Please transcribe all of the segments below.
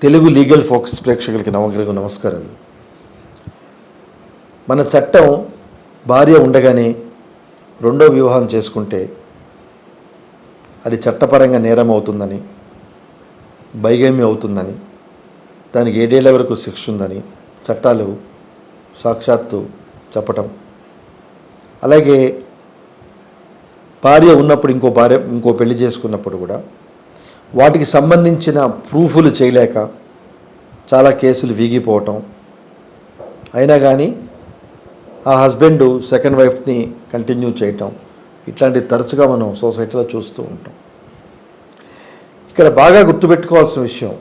Telugu legal focus ప్రేక్షకులకి నమస్కారాలు. మన చట్టం భార్య ఉండగానే రెండో వివాహం చేసుకుంటే అది చట్టపరంగా నేరం అవుతుందని, బైగమ్యం అవుతుందని, దానికి 7 ఏళ్ల వరకు శిక్ష ఉందని చట్టాలు సాక్షాత్తు చెప్పటం, అలాగే భార్య ఉన్నప్పుడు ఇంకో పెళ్లి చేసుకున్నప్పుడు కూడా వాటికి సంబంధించిన ప్రూఫ్లు చేయలేక చాలా కేసులు వీగిపోవటం, అయినా కానీ ఆ హస్బెండ్ సెకండ్ వైఫ్ని కంటిన్యూ చేయటం, ఇట్లాంటివి తరచుగా మనం సొసైటీలో చూస్తూ ఉంటాం. ఇక్కడ బాగా గుర్తుపెట్టుకోవాల్సిన విషయం,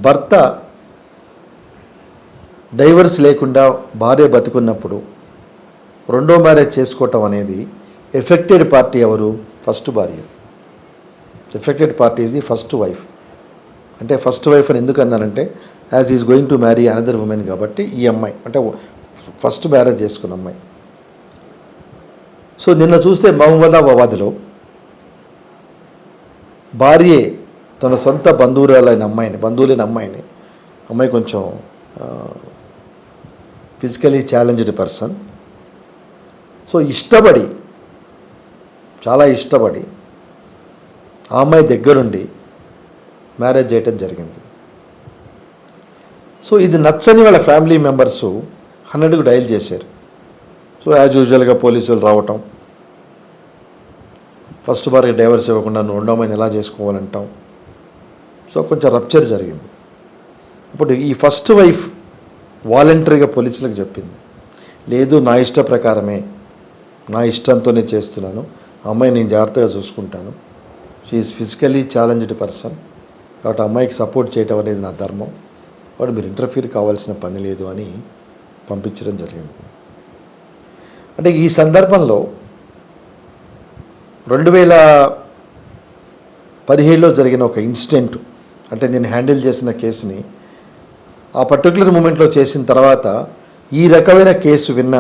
భర్త డైవర్స్ లేకుండా భార్య బతుకున్నప్పుడు రెండో మ్యారేజ్ చేసుకోవటం అనేది ఎఫెక్టెడ్ పార్టీ ఎవరు? ఫస్ట్ భార్య. Affected party is the first wife. అంటే ఫస్ట్ వైఫ్ అని ఎందుకు అన్నానంటే, as is going to marry another woman కాబట్టి ఈ అమ్మాయి అంటే ఫస్ట్ మ్యారేజ్ చేసుకున్న అమ్మాయి. సో నిన్న చూస్తే మహమ్మదాబాద్లో భార్యే తన సొంత బంధువులైన అమ్మాయి కొంచెం ఫిజికలీ ఛాలెంజ్డ్ పర్సన్. సో చాలా ఇష్టపడి ఆ అమ్మాయి దగ్గరుండి మ్యారేజ్ చేయటం జరిగింది. సో ఇది నచ్చని వాళ్ళ ఫ్యామిలీ మెంబర్సు 100కు డయల్ చేశారు. సో యాజ్ యూజువల్గా పోలీసులు రావటం, ఫస్ట్ భార్యకి డైవర్స్ ఇవ్వకుండా నువ్వు రెండో అమ్మాయిని ఎలా చేసుకోవాలంటాం. సో కొంచెం రప్చర్ జరిగింది. అప్పుడు ఈ ఫస్ట్ వైఫ్ వాలంటరీగా పోలీసులకు చెప్పింది, లేదు నా ఇష్ట ప్రకారమే, నా ఇష్టంతోనే చేస్తున్నాను, ఆ అమ్మాయి నేను జాగ్రత్తగా చూసుకుంటాను, she is physically challenged person కాబట్టి అమ్మాయికి సపోర్ట్ చేయటం అనేది నా ధర్మం, కాబట్టి మీరు ఇంటర్ఫీర్ కావాల్సిన పని లేదు అని పంపించడం జరిగింది. అంటే ఈ సందర్భంలో 2017లో జరిగిన ఒక ఇన్సిడెంట్, అంటే నేను హ్యాండిల్ చేసిన కేసుని ఆ పర్టికులర్ మూమెంట్లో చేసిన తర్వాత ఈ రకమైన కేసు విన్న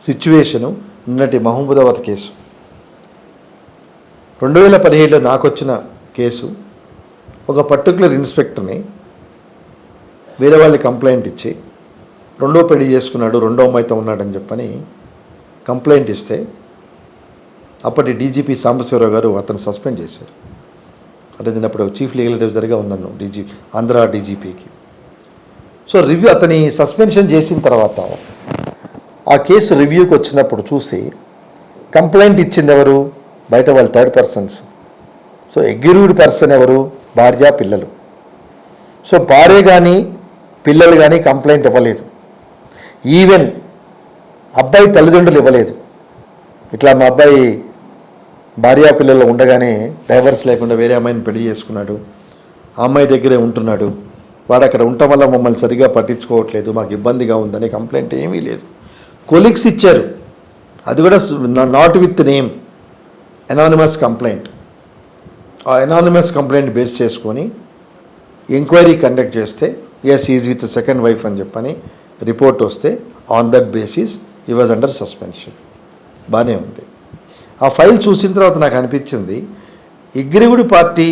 సిచ్యువేషను నిన్నటి మహమ్మదాబాద్ కేసు. 2017లో నాకు వచ్చిన కేసు, ఒక పర్టికులర్ ఇన్స్పెక్టర్ని వేరే వాళ్ళు కంప్లైంట్ ఇచ్చి రెండో పెళ్లి చేసుకున్నాడు, రెండో అమ్మాయితో ఉన్నాడని చెప్పని కంప్లైంట్ ఇస్తే అప్పటి డీజీపీ సాంబశివరావు గారు అతను సస్పెండ్ చేశారు. అంటే నేను అప్పుడు చీఫ్ లీగల్ అడ్వైజర్గా ఉన్నాను ఆంధ్ర డీజీపీకి. సో అతని సస్పెన్షన్ చేసిన తర్వాత ఆ కేసు రివ్యూకి వచ్చినప్పుడు చూసి కంప్లైంట్ ఇచ్చింది ఎవరు? బయట వాళ్ళు third persons. So aggrieved person ఎవరు? భార్య, పిల్లలు. సో భార్య కానీ పిల్లలు కానీ కంప్లైంట్ ఇవ్వలేదు. ఈవెన్ అబ్బాయి తల్లిదండ్రులు ఇవ్వలేదు. ఇట్లా మా అబ్బాయి భార్య పిల్లలు ఉండగానే డైవర్స్ లేకుండా వేరే అమ్మాయిని పెళ్లి చేసుకున్నాడు, ఆ అమ్మాయి దగ్గరే ఉంటున్నాడు, వాడు అక్కడ ఉండటం వల్ల మమ్మల్ని సరిగా పట్టించుకోవట్లేదు, మాకు ఇబ్బందిగా ఉందని కంప్లైంట్ ఏమీ లేదు. కొలీగ్స్ ఇచ్చారు, అది కూడా not with name, anonymous complaint. ఆ ఎనానిమస్ కంప్లైంట్ బేస్ చేసుకొని ఎంక్వైరీ కండక్ట్ చేస్తే as is with second wife అని చెప్పని రిపోర్ట్ వస్తే on that basis he was under suspension. బాగానే ఉంది. ఆ ఫైల్ చూసిన తర్వాత నాకు అనిపించింది, అగ్రీవ్డ్ పార్టీ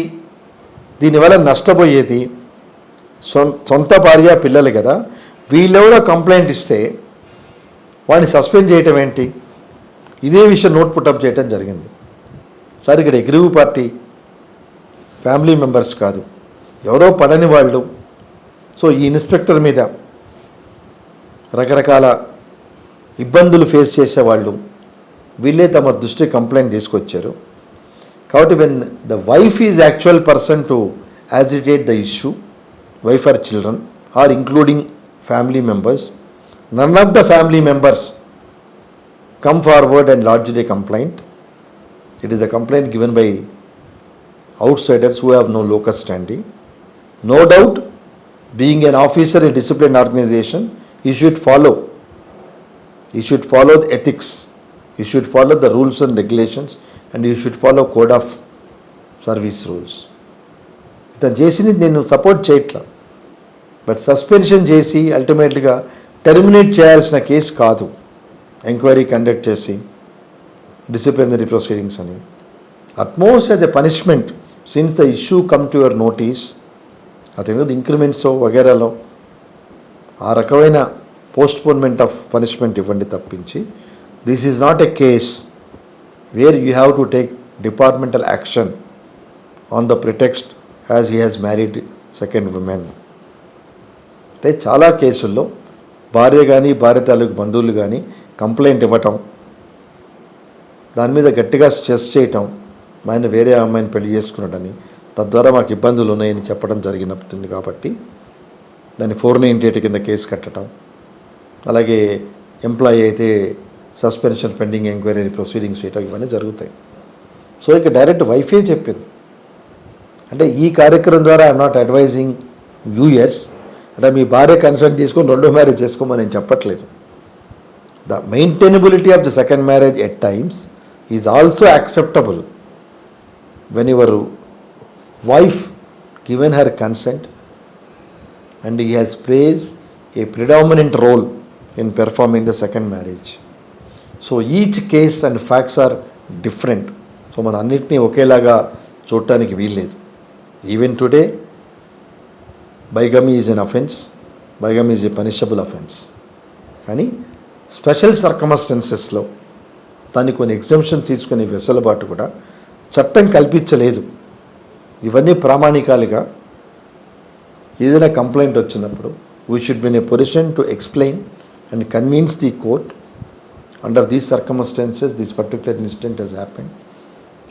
దీనివల్ల నష్టపోయేది సొంత భార్య, పిల్లలు కదా, వీళ్ళెవరో కంప్లైంట్ ఇస్తే వాడిని సస్పెండ్ చేయటం ఏంటి? ఇదే విషయం నోట్ పుటప్ చేయటం జరిగింది. సార్ ఇక్కడ అగ్రీవ్డ్ పార్టీ ఫ్యామిలీ మెంబర్స్ కాదు, ఎవరో పడని వాళ్ళు. సో ఈ ఇన్స్పెక్టర్ మీద రకరకాల ఇబ్బందులు ఫేస్ చేసేవాళ్ళు వీళ్ళే తమ దృష్టి కంప్లైంట్ తీసుకొచ్చారు. కాబట్టి when the wife is actual person to agitate the issue, wife or children or including family members, none of the family members come forward and lodge a complaint. It is a complaint given by outsiders who have no locus standi. No doubt, being an officer in disciplined organization, he should follow the ethics, he should follow the rules and regulations, and he should follow code of service rules. ఇతను చేసింది నేను support చేయట్లా, but suspension చేసి అల్టిమేట్గా terminate చేయాల్సిన case కాదు. Enquiry conduct చేసి disciplinary proceedings అని, utmost as a punishment, since the issue come to your notice, అతని ఇంక్రిమెంట్స్ వగేరాలో ఆ రకమైన పోస్ట్పోన్మెంట్ ఆఫ్ పనిష్మెంట్ ఇవ్వండి తప్పించి this is not a case where you have to take departmental action on the pretext as he has married second women. అంటే చాలా కేసుల్లో భార్య కానీ భార్య తాలూకు బంధువులు కానీ కంప్లైంట్ ఇవ్వటం, దాని మీద గట్టిగా స్ట్రెస్ చేయటం, ఆయన వేరే అమ్మాయిని పెళ్లి చేసుకున్నాడని, తద్వారా మాకు ఇబ్బందులు ఉన్నాయని చెప్పడం జరిగినప్పుడు కాబట్టి దాన్ని 498 కింద కేసు కట్టడం, అలాగే ఎంప్లాయీ అయితే సస్పెన్షన్ పెండింగ్ ఎంక్వైరీ ప్రొసీడింగ్స్ చేయటం, ఇవన్నీ జరుగుతాయి. సో ఇక డైరెక్ట్ వైఫే చెప్పింది. అంటే ఈ కార్యక్రమం ద్వారా ఐఎమ్ నాట్ అడ్వైజింగ్ వ్యూయర్స్, అంటే మీ భార్య కన్సల్ట్ తీసుకొని రెండో మ్యారేజ్ చేసుకోమని నేను చెప్పట్లేదు. The maintainability of the second marriage at times is also acceptable when your wife given her consent and he has played a predominant role in performing the second marriage. So each case and facts are different. So మన అన్నిటినీ ఒకేలాగా చూడటానికి వీల్లేదు. Even today బైగమీ is N offence, బైగమీ is a punishable offence. కానీ special సర్కమస్టెన్సెస్లో దాన్ని కొన్ని exemption తీసుకునే వెసులుబాటు కూడా చట్టం కల్పించలేదు. ఇవన్నీ ప్రామాణికాలుగా ఏదైనా కంప్లైంట్ వచ్చినప్పుడు we should be in a position to explain and convince the court under these circumstances this particular incident has happened.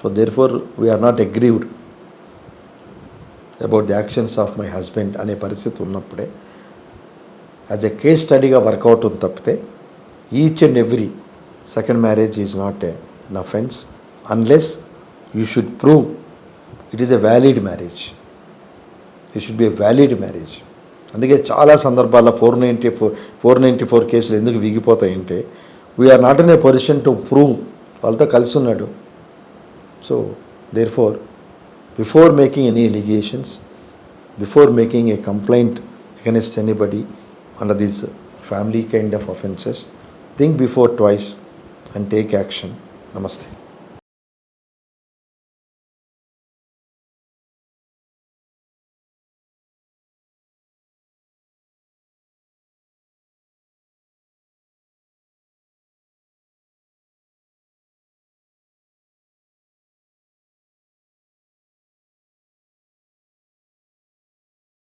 So therefore we're not aggrieved about the actions of my husband అనే పరిస్థితి ఉన్నప్పుడే as a case స్టడీగా work out ఉంది తప్పితే each and every second marriage is not an offence unless you should prove it is a valid marriage. It should be a valid marriage. అందుకే చాలా సందర్భాల్లో 494 కేసులు ఎందుకు వీగిపోతాయంటే we are not in a position to prove వాళ్ళతో కలిసి ఉన్నాడు. So therefore before making any allegations, before making a complaint against anybody under these family kind of offences, think before twice and take action. నమస్తే.